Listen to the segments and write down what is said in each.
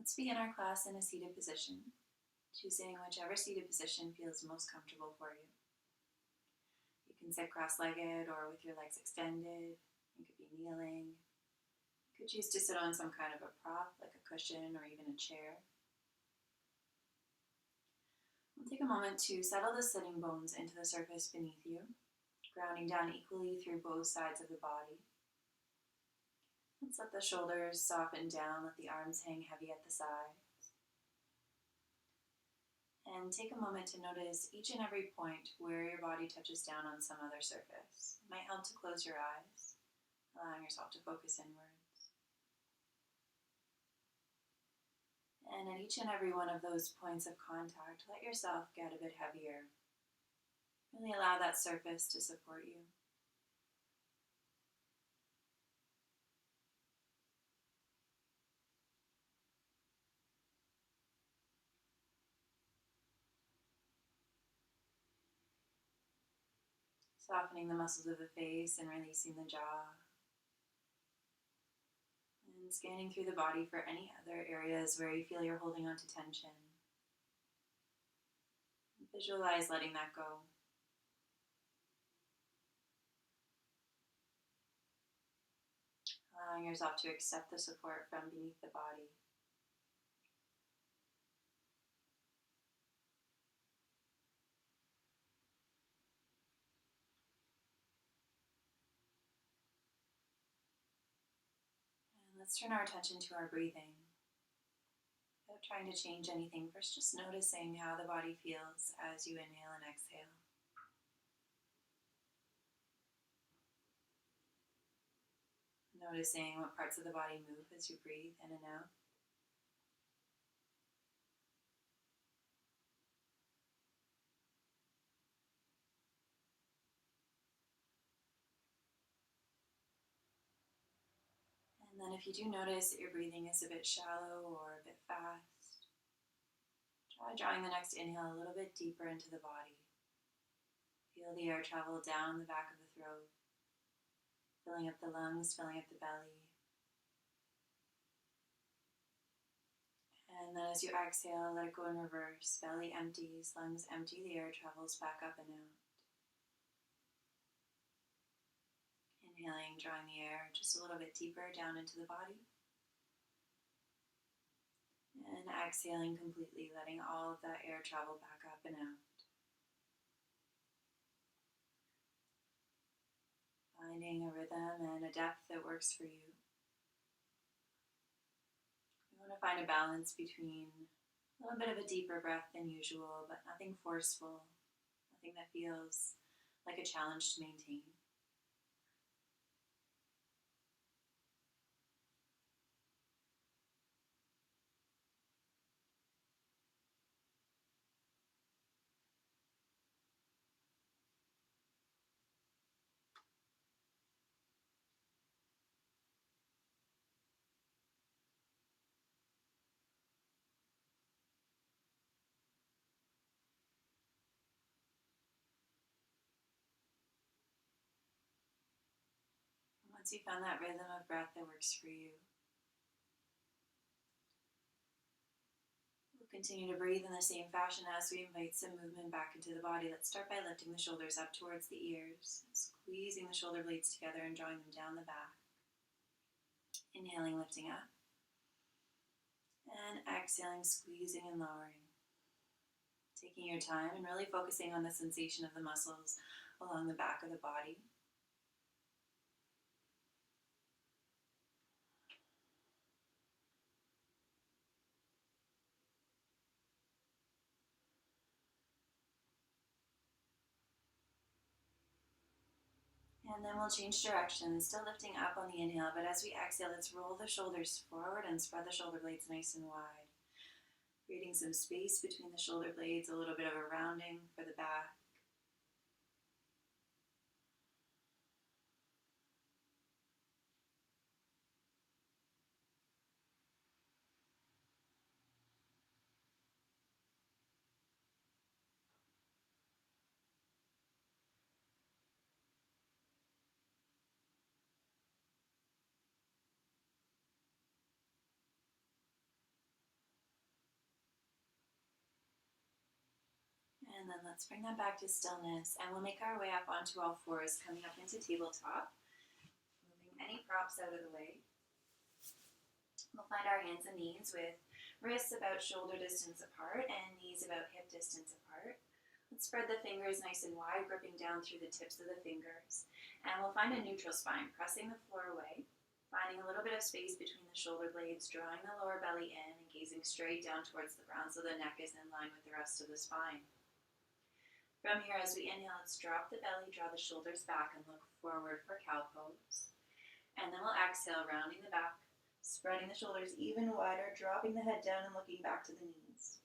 Let's begin our class in a seated position, choosing whichever seated position feels most comfortable for you. You can sit cross-legged or with your legs extended. You could be kneeling. You could choose to sit on some kind of a prop, like a cushion or even a chair. We'll take a moment to settle the sitting bones into the surface beneath you, grounding down equally through both sides of the body. Let's let the shoulders soften down, let the arms hang heavy at the sides. And take a moment to notice each and every point where your body touches down on some other surface. It might help to close your eyes, allowing yourself to focus inwards. And at each and every one of those points of contact, let yourself get a bit heavier. Really allow that surface to support you. Softening the muscles of the face and releasing the jaw. And scanning through the body for any other areas where you feel you're holding on to tension. Visualize letting that go. Allowing yourself to accept the support from beneath the body. And let's turn our attention to our breathing. Without trying to change anything, first just noticing how the body feels as you inhale and exhale. Noticing what parts of the body move as you breathe in and out. And then if you do notice that your breathing is a bit shallow or a bit fast, try drawing the next inhale a little bit deeper into the body. Feel the air travel down the back of the throat, filling up the lungs, filling up the belly. And then as you exhale, let it go in reverse. Belly empties, lungs empty, the air travels back up and out. Inhaling, drawing the air just a little bit deeper down into the body. And exhaling completely, letting all of that air travel back up and out. Finding a rhythm and a depth that works for you. We want to find a balance between a little bit of a deeper breath than usual, but nothing forceful, nothing that feels like a challenge to maintain. And once you found that rhythm of breath that works for you, we'll continue to breathe in the same fashion as we invite some movement back into the body. Let's start by lifting the shoulders up towards the ears, squeezing the shoulder blades together and drawing them down the back. Inhaling, lifting up. And exhaling, squeezing and lowering. Taking your time and really focusing on the sensation of the muscles along the back of the body. And then we'll change direction, still lifting up on the inhale, but as we exhale, let's roll the shoulders forward and spread the shoulder blades nice and wide. Creating some space between the shoulder blades, a little bit of a rounding for the back. then let's bring that back to stillness, and we'll make our way up onto all fours, coming up into tabletop. Moving any props out of the way. We'll find our hands and knees with wrists about shoulder distance apart and knees about hip distance apart. Let's spread the fingers nice and wide, gripping down through the tips of the fingers. And we'll find a neutral spine, pressing the floor away, finding a little bit of space between the shoulder blades, drawing the lower belly in and gazing straight down towards the ground so the neck is in line with the rest of the spine. From here, as we inhale, let's drop the belly, draw the shoulders back, and look forward for cow pose. And then we'll exhale, rounding the back, spreading the shoulders even wider, dropping the head down and looking back to the knees.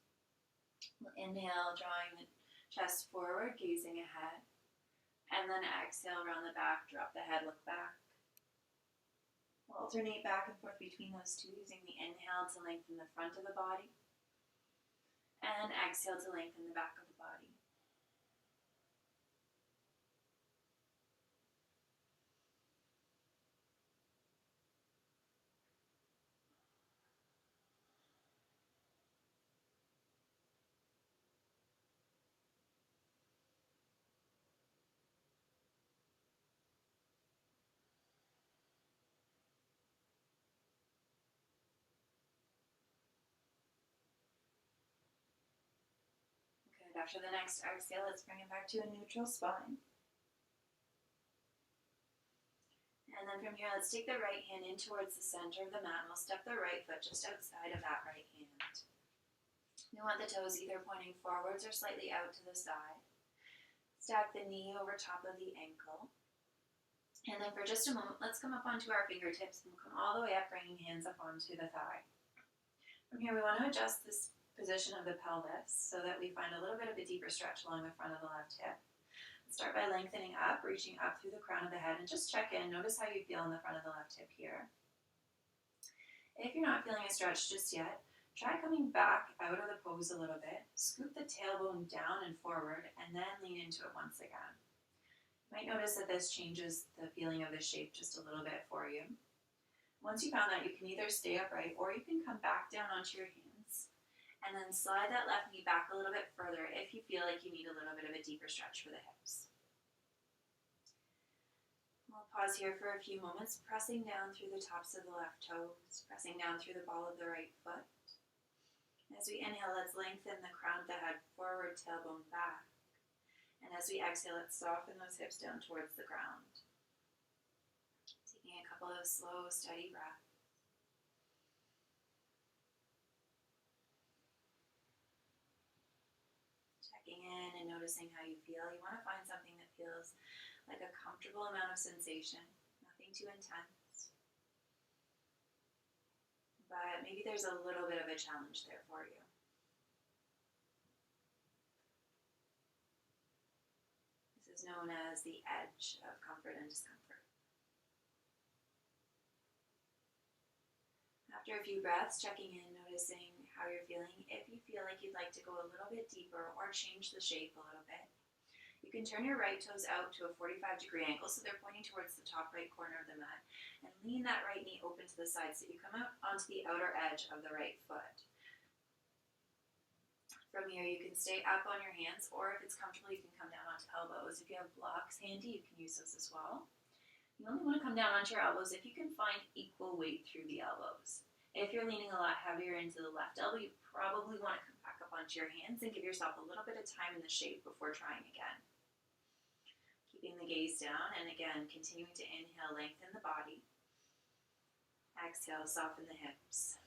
We'll inhale, drawing the chest forward, gazing ahead. And then exhale, round the back, drop the head, look back. We'll alternate back and forth between those two, using the inhale to lengthen the front of the body, and exhale to lengthen the back of the body. Good. After the next exhale, let's bring it back to a neutral spine. And then from here, let's take the right hand in towards the center of the mat, and we'll step the right foot just outside of that right hand. We want the toes either pointing forwards or slightly out to the side. Stack the knee over top of the ankle. And then for just a moment, let's come up onto our fingertips and come all the way up, bringing hands up onto the thigh. From here, we want to adjust this position of the pelvis so that we find a little bit of a deeper stretch along the front of the left hip. Start by lengthening up, reaching up through the crown of the head, and just check in. Notice how you feel in the front of the left hip here. If you're not feeling a stretch just yet, try coming back out of the pose a little bit. Scoop the tailbone down and forward, and then lean into it once again. You might notice that this changes the feeling of the shape just a little bit for you. Once you found that, you can either stay upright or you can come back down onto your hands and then slide that left knee back a little bit further if you feel like you need a little bit of a deeper stretch for the hips. We'll pause here for a few moments, pressing down through the tops of the left toes, pressing down through the ball of the right foot. As we inhale, let's lengthen the crown of the head forward, tailbone back. And as we exhale, let's soften those hips down towards the ground. Taking a couple of slow, steady breaths. Checking in and noticing how you feel. You want to find something that feels like a comfortable amount of sensation, nothing too intense. But maybe there's a little bit of a challenge there for you. This is known as the edge of comfort and discomfort. After a few breaths, checking in, noticing how you're feeling. If you feel like you'd like to go a little bit deeper or change the shape a little bit, you can turn your right toes out to a 45-degree angle so they're pointing towards the top right corner of the mat, and lean that right knee open to the side so you come out onto the outer edge of the right foot. From here, you can stay up on your hands, or if it's comfortable, you can come down onto elbows. If you have blocks handy, you can use those as well. You only want to come down onto your elbows if you can find equal weight through the elbows. If you're leaning a lot heavier into the left elbow, you probably want to come back up onto your hands and give yourself a little bit of time in the shape before trying again. Keeping the gaze down, and again, continuing to inhale, lengthen the body. Exhale, soften the hips.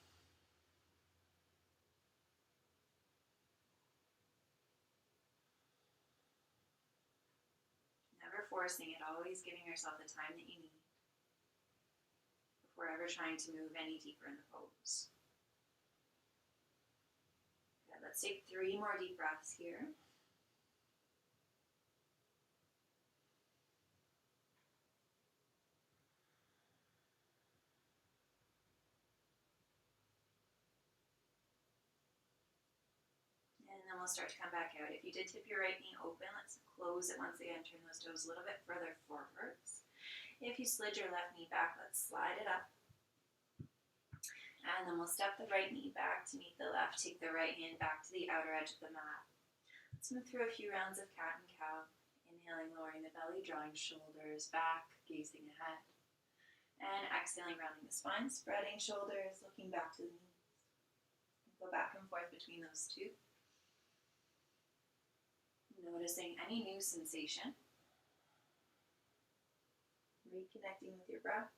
Never forcing it, always giving yourself the time that you need before ever trying to move any deeper in the pose. Good. Let's take 3 more deep breaths here. And then we'll start to come back out. If you did tip your right knee open, let's close it once again. Turn those toes a little bit further forwards. If you slid your left knee back, let's slide it up. And then we'll step the right knee back to meet the left. Take the right hand back to the outer edge of the mat. Let's move through a few rounds of cat and cow. Inhaling, lowering the belly, drawing shoulders back, gazing ahead. And exhaling, rounding the spine, spreading shoulders, looking back to the knees. Go back and forth between those two. Noticing any new sensation. Reconnecting with your breath.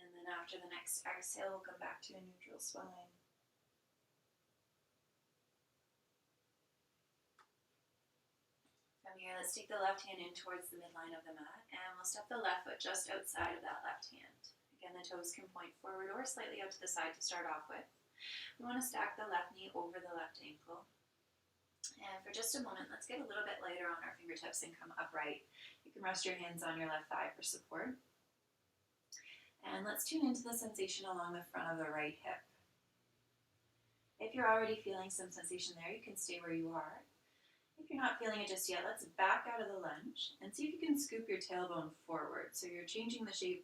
And then after the next exhale, we'll come back to a neutral spine. From here, let's take the left hand in towards the midline of the mat, and we'll step the left foot just outside of that left hand. Again, the toes can point forward or slightly out to the side to start off with. We want to stack the left knee over the left ankle. And for just a moment, let's get a little bit lighter on our fingertips and come upright. You can rest your hands on your left thigh for support. And let's tune into the sensation along the front of the right hip. If you're already feeling some sensation there, you can stay where you are. If you're not feeling it just yet, let's back out of the lunge and see if you can scoop your tailbone forward. So you're changing the shape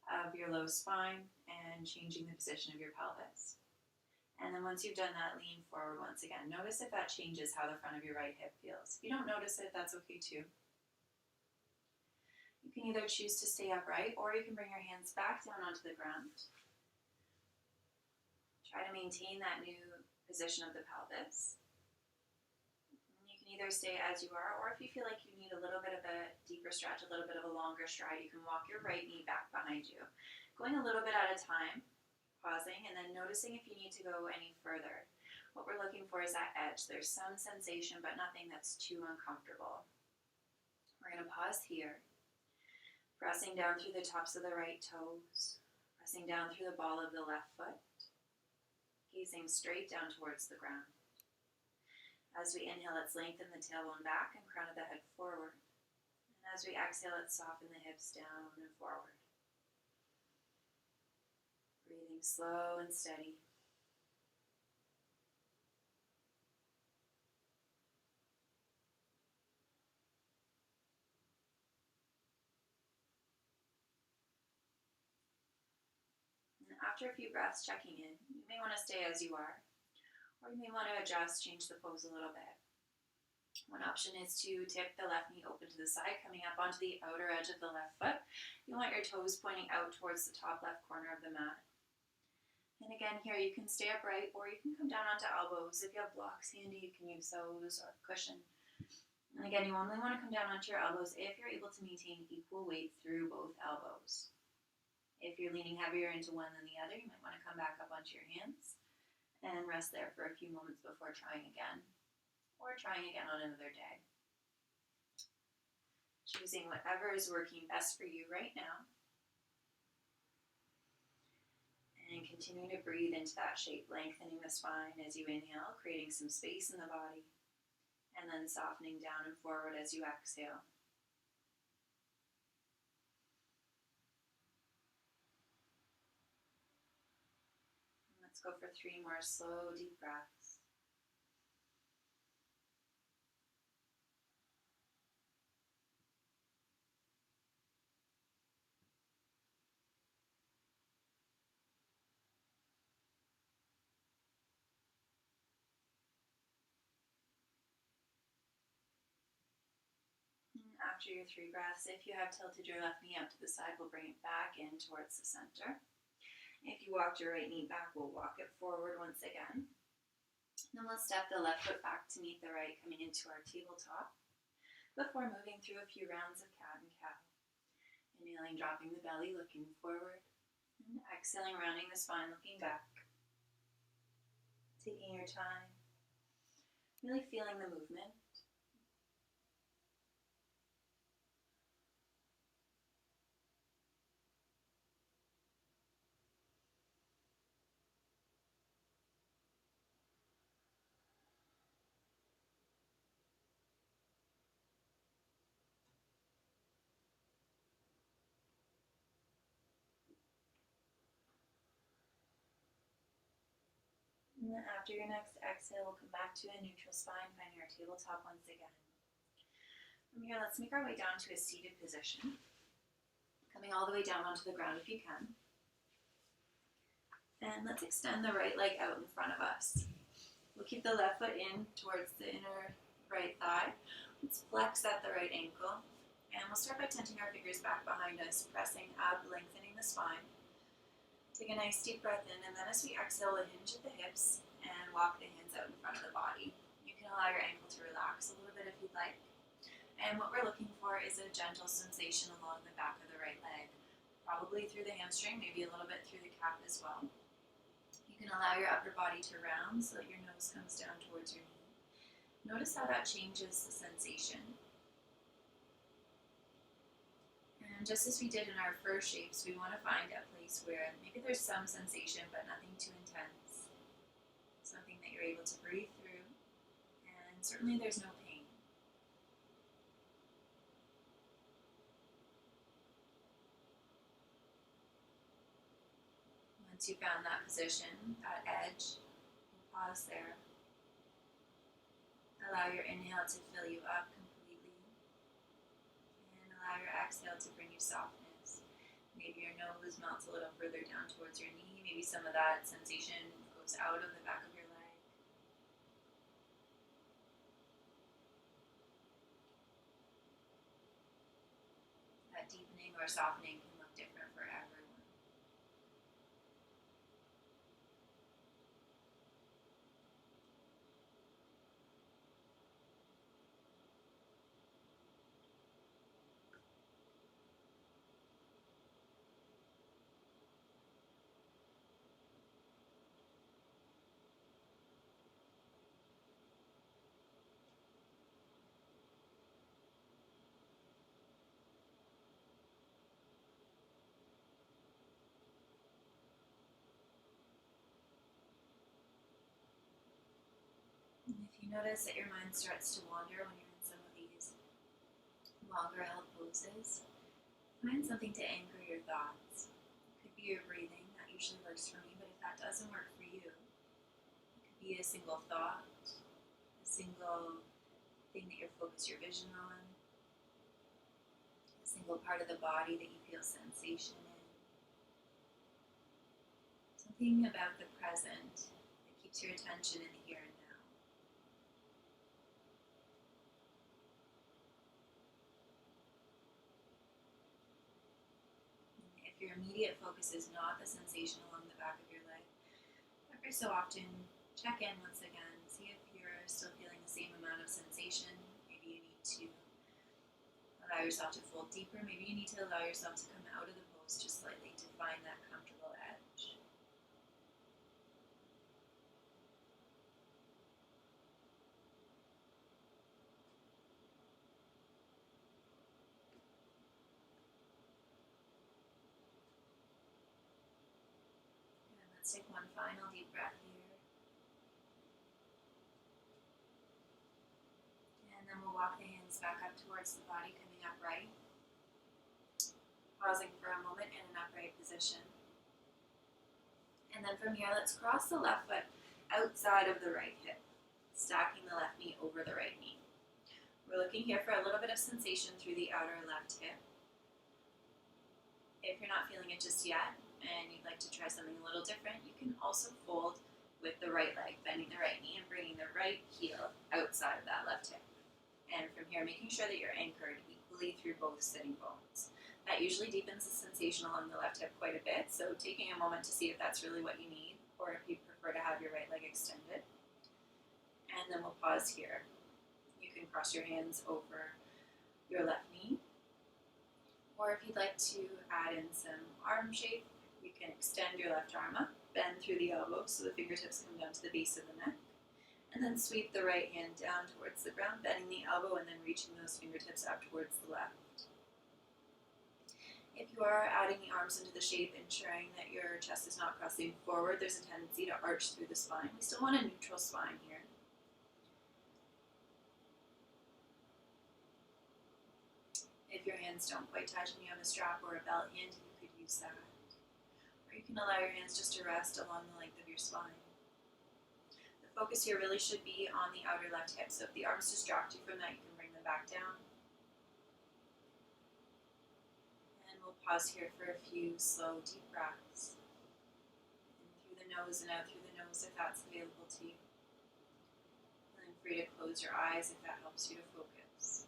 of your low spine and changing the position of your pelvis. And then once you've done that, lean forward once again. Notice if that changes how the front of your right hip feels. If you don't notice it, that's okay too. You can either choose to stay upright or you can bring your hands back down onto the ground. Try to maintain that new position of the pelvis. You can either stay as you are, or if you feel like you need a little bit of a deeper stretch, a little bit of a longer stride, you can walk your right knee back behind you. Going a little bit at a time. Pausing and then noticing if you need to go any further. What we're looking for is that edge. There's some sensation, but nothing that's too uncomfortable. We're going to pause here, pressing down through the tops of the right toes, pressing down through the ball of the left foot, gazing straight down towards the ground. As we inhale, let's lengthen the tailbone back and crown of the head forward. And as we exhale, let's soften the hips down and forward. Breathing slow and steady. And after a few breaths checking in, you may want to stay as you are, or you may want to adjust, change the pose a little bit. One option is to tip the left knee open to the side, coming up onto the outer edge of the left foot. You want your toes pointing out towards the top left corner of the mat. And again, here you can stay upright or you can come down onto elbows. If you have blocks handy, you can use those or a cushion. And again, you only want to come down onto your elbows if you're able to maintain equal weight through both elbows. If you're leaning heavier into one than the other, you might want to come back up onto your hands and rest there for a few moments before trying again, or trying again on another day. Choosing whatever is working best for you right now. And continue to breathe into that shape, lengthening the spine as you inhale, creating some space in the body, and then softening down and forward as you exhale. And let's go for 3 more slow, deep breaths. After your 3 breaths, if you have tilted your left knee out to the side, we'll bring it back in towards the center. If you walked your right knee back, we'll walk it forward once again. Then we'll step the left foot back to meet the right, coming into our tabletop, before moving through a few rounds of cat and cow. Inhaling, dropping the belly, looking forward, and exhaling, rounding the spine, looking back. Taking your time, really feeling the movement. And then after your next exhale, we'll come back to a neutral spine, finding our tabletop once again. From here, let's make our way down to a seated position, coming all the way down onto the ground if you can. And let's extend the right leg out in front of us. We'll keep the left foot in towards the inner right thigh. Let's flex at the right ankle. And we'll start by tenting our fingers back behind us, pressing up, lengthening the spine. Take a nice deep breath in, and then as we exhale, we'll hinge at the hips and walk the hands out in front of the body. You can allow your ankle to relax a little bit if you'd like. And what we're looking for is a gentle sensation along the back of the right leg, probably through the hamstring, maybe a little bit through the calf as well. You can allow your upper body to round so that your nose comes down towards your knee. Notice how that changes the sensation. And just as we did in our first shapes, we want to find a place where maybe there's some sensation but nothing too intense. Something that you're able to breathe through, and certainly there's no pain. Once you found that position, that edge, pause there. Allow your inhale to fill you up completely, and allow your exhale to bring you softness. Maybe your nose melts a little further down towards your knee. Maybe some of that sensation goes out of the back of your leg. That deepening or softening can look different for everyone. And if you notice that your mind starts to wander when you're in some of these longer held poses, find something to anchor your thoughts. It could be your breathing, that usually works for me, but if that doesn't work for you, it could be a single thought, a single thing that you focus your vision on, a single part of the body that you feel sensation in. Something about the present that keeps your attention in the here and now. If your immediate focus is not the sensation along the back of your leg, every so often check in once again, see if you're still feeling the same amount of sensation. Maybe you need to allow yourself to fold deeper. Maybe you need to allow yourself to come out of the pose just slightly to find that comfortable edge. And let's take one final deep breath here. And then we'll walk the hands back up towards the body, coming upright. Pausing for a moment in an upright position. And then from here, let's cross the left foot outside of the right hip, stacking the left knee over the right knee. We're looking here for a little bit of sensation through the outer left hip. If you're not feeling it just yet, and you'd like to try something a little different, you can also fold with the right leg, bending the right knee and bringing the right heel outside of that left hip. And from here, making sure that you're anchored equally through both sitting bones. That usually deepens the sensation along the left hip quite a bit, so taking a moment to see if that's really what you need, or if you prefer to have your right leg extended. And then we'll pause here. You can cross your hands over your left knee, or if you'd like to add in some arm shape, you can extend your left arm up, bend through the elbow so the fingertips come down to the base of the neck, and then sweep the right hand down towards the ground, bending the elbow and then reaching those fingertips up towards the left. If you are adding the arms into the shape, ensuring that your chest is not crossing forward, there's a tendency to arch through the spine. We still want a neutral spine here. If your hands don't quite touch and you have a strap or a belt hand, you could use that. Or you can allow your hands just to rest along the length of your spine. The focus here really should be on the outer left hip, so if the arms distract you from that, you can bring them back down. Pause here for a few slow, deep breaths. In through the nose and out through the nose if that's available to you. Feeling free to close your eyes if that helps you to focus.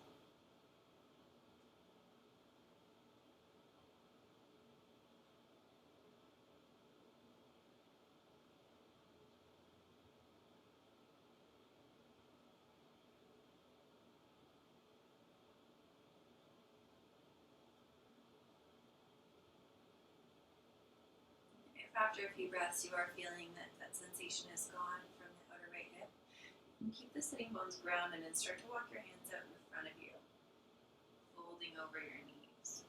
If after a few breaths you are feeling that that sensation is gone from the outer right hip, you can keep the sitting bones grounded and start to walk your hands out in front of you, folding over your knees.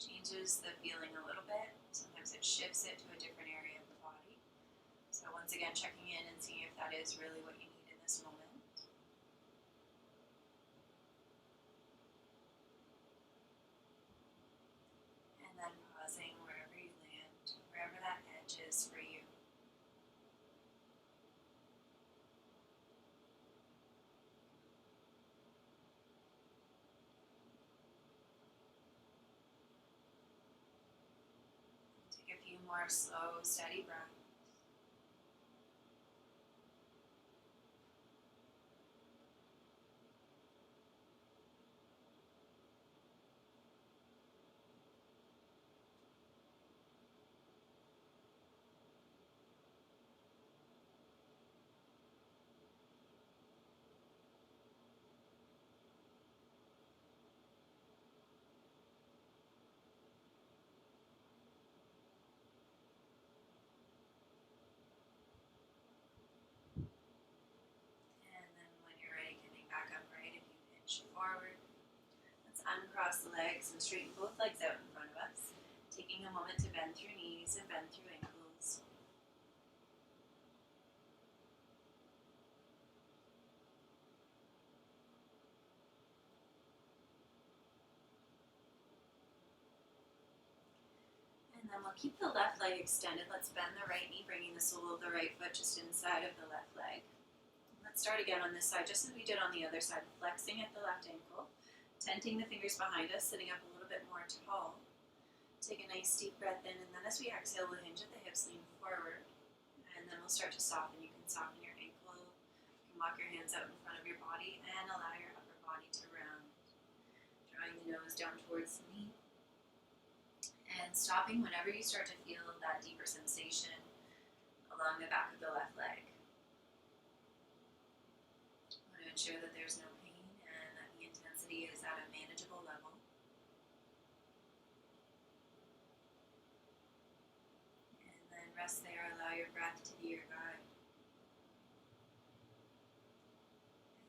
Changes the feeling a little bit. Sometimes it shifts it to a different area of the body. So once again, checking in and seeing if that is really what you need in this moment. And then pausing wherever you land, wherever that edge is for you. Take a few more slow, steady breaths. And then when you're ready, getting back upright, if you pinch forward. Let's uncross the legs and straighten both legs out in front of us. Taking a moment to bend through knees and bend through ankles. And then we'll keep the left leg extended. Let's bend the right knee, bringing the sole of the right foot just inside of the left leg. Let's start again on this side, just as we did on the other side, flexing at the left ankle, tenting the fingers behind us, sitting up a little bit more tall. Take a nice deep breath in, and then as we exhale, we'll hinge at the hips, lean forward, and then we'll start to soften. You can soften your ankle, you can walk your hands out in front of your body, and allow your upper body to round. Drawing the nose down towards the knee, and stopping whenever you start to feel that deeper sensation along the back of the left leg. You want to ensure that there's no pain and that the intensity is at a manageable level. And then rest there, allow your breath to be your guide.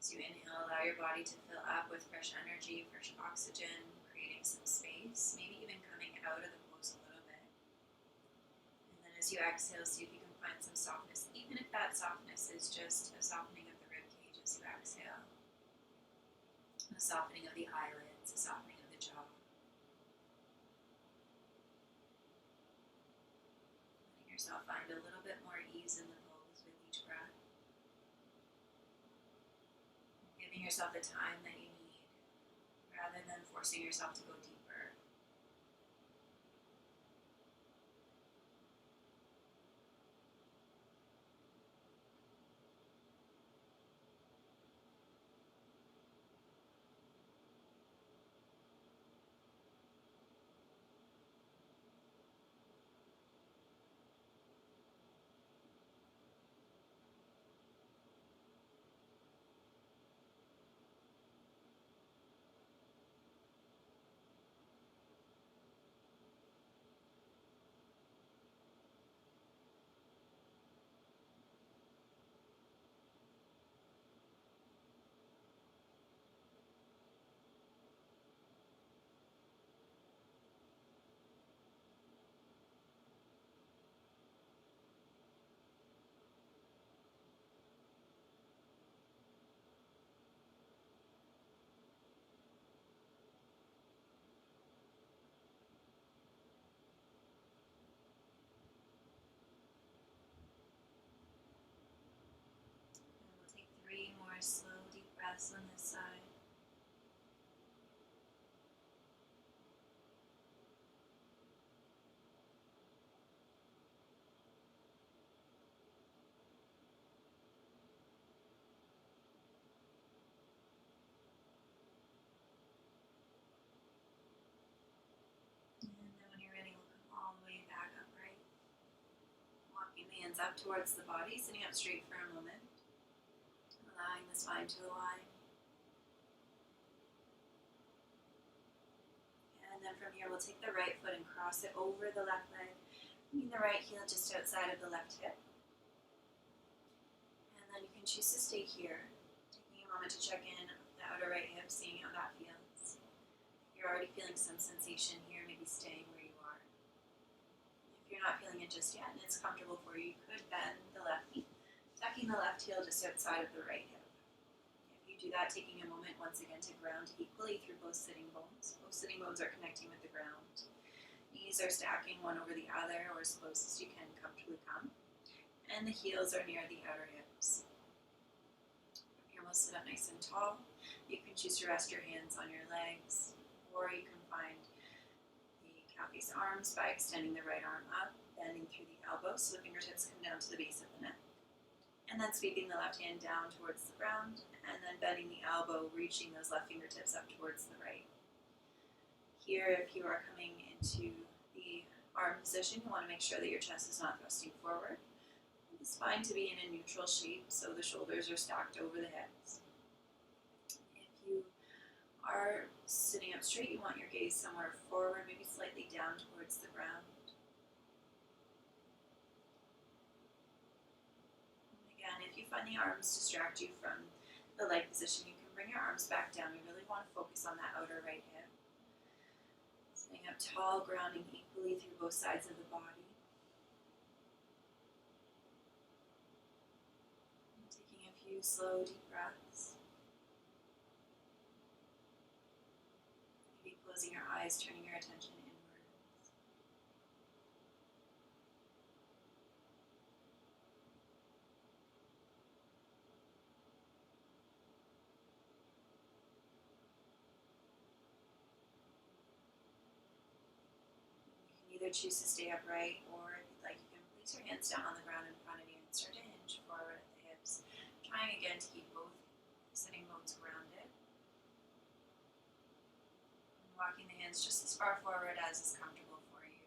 As you inhale, allow your body to fill up with fresh energy, fresh oxygen, creating some space, maybe even coming out of the pose a little bit. And then as you exhale, see if you can find some softness, even if that softness is just a softening of the rib cage as you exhale, a softening of the eyelids, a softening of the jaw. Letting yourself find a little bit more ease in the pose with each breath. Giving yourself the time that you need, rather than forcing yourself to go deeper. hands up towards the body, sitting up straight for a moment, allowing the spine to align. And then from here, we'll take the right foot and cross it over the left leg, bringing the right heel just outside of the left hip. And then you can choose to stay here, taking a moment to check in the outer right hip, seeing how that feels. If you're already feeling some sensation here, maybe staying where you are. If you're not feeling it just yet and it's comfortable for you, you could bend the left knee, tucking the left heel just outside of the right hip. If you do that, taking a moment once again to ground equally through both sitting bones. Both sitting bones are connecting with the ground. Knees are stacking one over the other, or as close as you can comfortably come. And the heels are near the outer hips. From here, we'll sit up nice and tall. You can choose to rest your hands on your legs, or you can find the cat-face arms by extending the right arm up, bending through the elbow so the fingertips come down to the base of the neck. And then sweeping the left hand down towards the ground, and then bending the elbow, reaching those left fingertips up towards the right. Here, if you are coming into the arm position, you want to make sure that your chest is not thrusting forward. The spine to be in a neutral shape, so the shoulders are stacked over the hips. If you are sitting up straight, you want your gaze somewhere forward, maybe slightly down towards the ground. If you find the arms distract you from the leg position, you can bring your arms back down. We really want to focus on that outer right hip. Sitting up tall, grounding equally through both sides of the body. And taking a few slow, deep breaths. Maybe closing your eyes, turning your attention inwards. Either choose to stay upright, or if you'd like, you can place your hands down on the ground in front of you and start to hinge forward at the hips, trying again to keep both sitting bones grounded. And walking the hands just as far forward as is comfortable for you.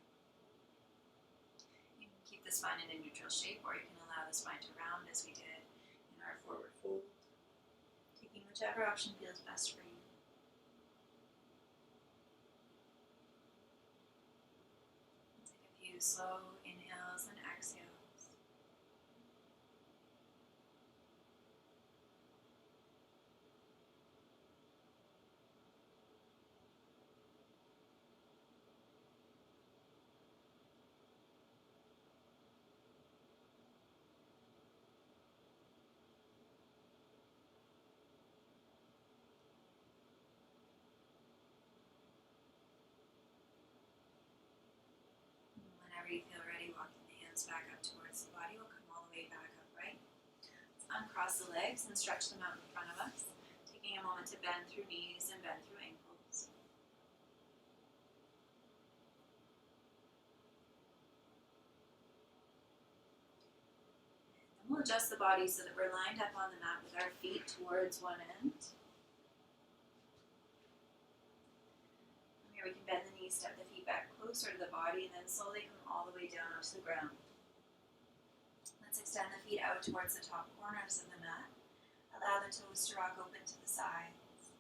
You can keep the spine in a neutral shape, or you can allow the spine to round as we did in our forward fold, taking whichever option feels best for you. Slow inhales and exhales. Whenever you feel ready, walking the hands back up towards the body. We'll come all the way back upright. Let's uncross the legs and stretch them out in front of us, taking a moment to bend through knees and bend through ankles. And then we'll adjust the body so that we're lined up on the mat with our feet towards one end. From here we can bend the knees, step the feet back closer to the body, and then slowly come all the way down onto the ground. Let's extend the feet out towards the top corners of the mat. Allow the toes to rock open to the sides.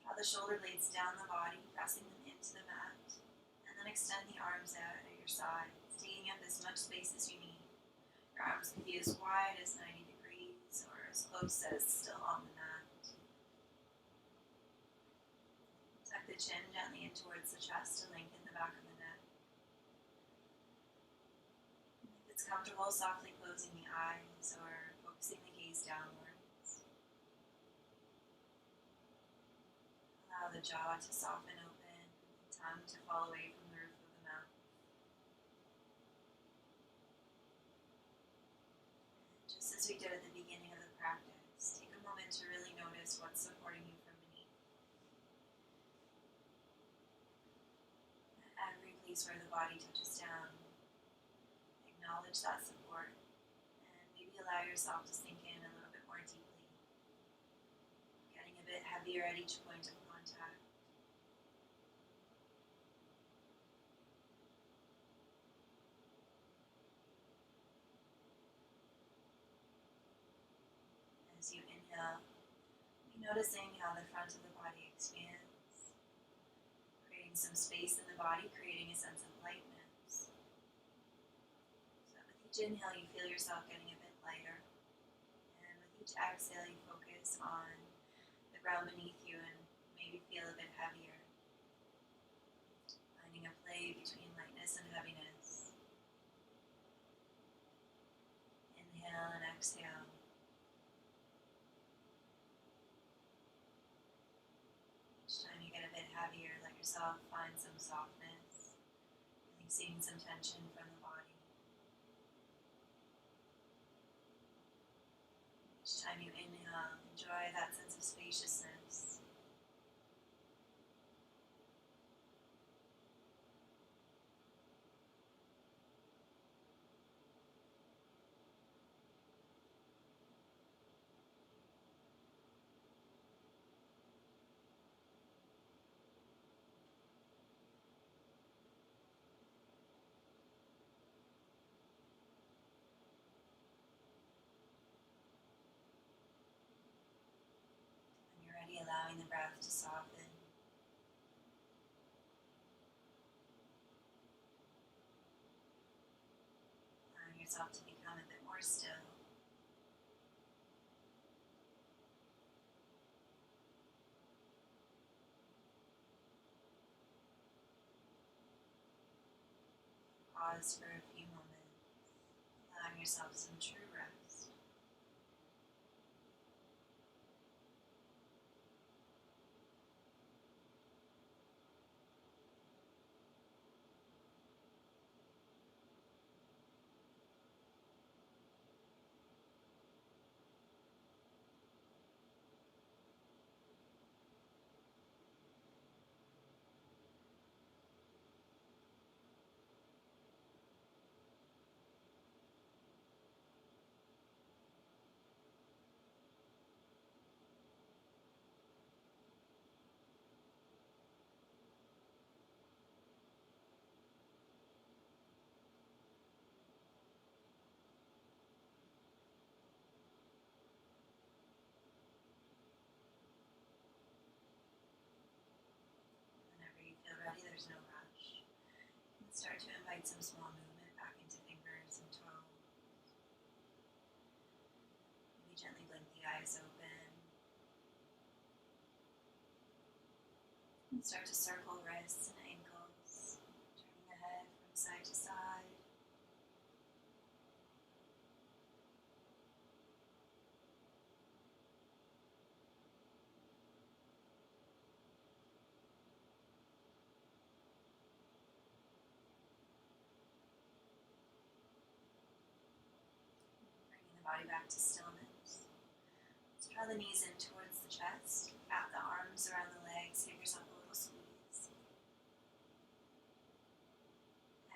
Draw the shoulder blades down the body, pressing them into the mat. And then extend the arms out at your sides, taking up as much space as you need. Your arms can be as wide as 90 degrees or as close as still on the mat. Tuck the chin gently in towards the chest to lengthen the back of the neck. If it's comfortable, softly closing the eyes or focusing the gaze downwards. Allow the jaw to soften open, the tongue to fall away from the roof of the mouth. Just as we did at the beginning of the practice, take a moment to really notice what's supporting you from beneath. At every place where the body touches down, acknowledge that support, and maybe allow yourself to sink in a little bit more deeply, getting a bit heavier at each point of contact. inhale, be noticing how the front of the body expands, creating some space in the body, creating a sense of lightness. So with each inhale, you feel yourself getting a bit lighter. And with each exhale, you focus on the ground beneath you and maybe feel a bit heavier. Finding a play between lightness and heaviness. Inhale and exhale. Each time you get a bit heavier, let yourself find some softness, releasing some tension from the body. Each time you inhale, enjoy that sense of spaciousness. When you're ready, allowing the breath to soften. Allowing yourself to become a bit more still. Pause for a few moments, allowing yourself some true rest. Whenever you feel ready, there's no rush. You can start to invite some small movement back into fingers and toes. Maybe gently blink the eyes open. And start to circle wrists and ankles, turning the head from side to side. Bringing the body back to stillness. So draw the knees in towards the chest, wrap the arms around the legs, give yourself a little squeeze.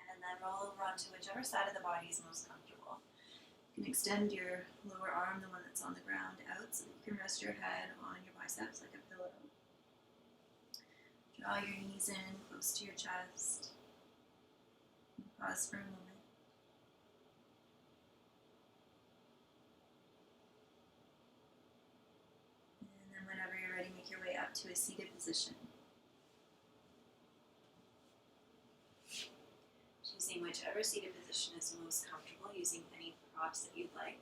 And then roll over onto whichever side of the body is most comfortable. You can extend your lower arm, the one that's on the ground, out so that you can rest your head on your biceps like a pillow. Draw your knees in close to your chest. Pause for a moment. And then whenever you're ready, make your way up to a seated position. Choosing whichever seated position is most comfortable, using any props that you'd like.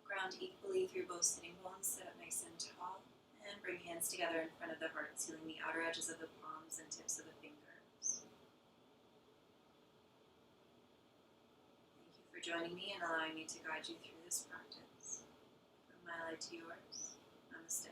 Ground equally through both sitting bones, sit up nice and tall, and bring hands together in front of the heart, sealing the outer edges of the palms and tips of the fingers. Thank you for joining me and allowing me to guide you through this practice. From my light to yours, namaste.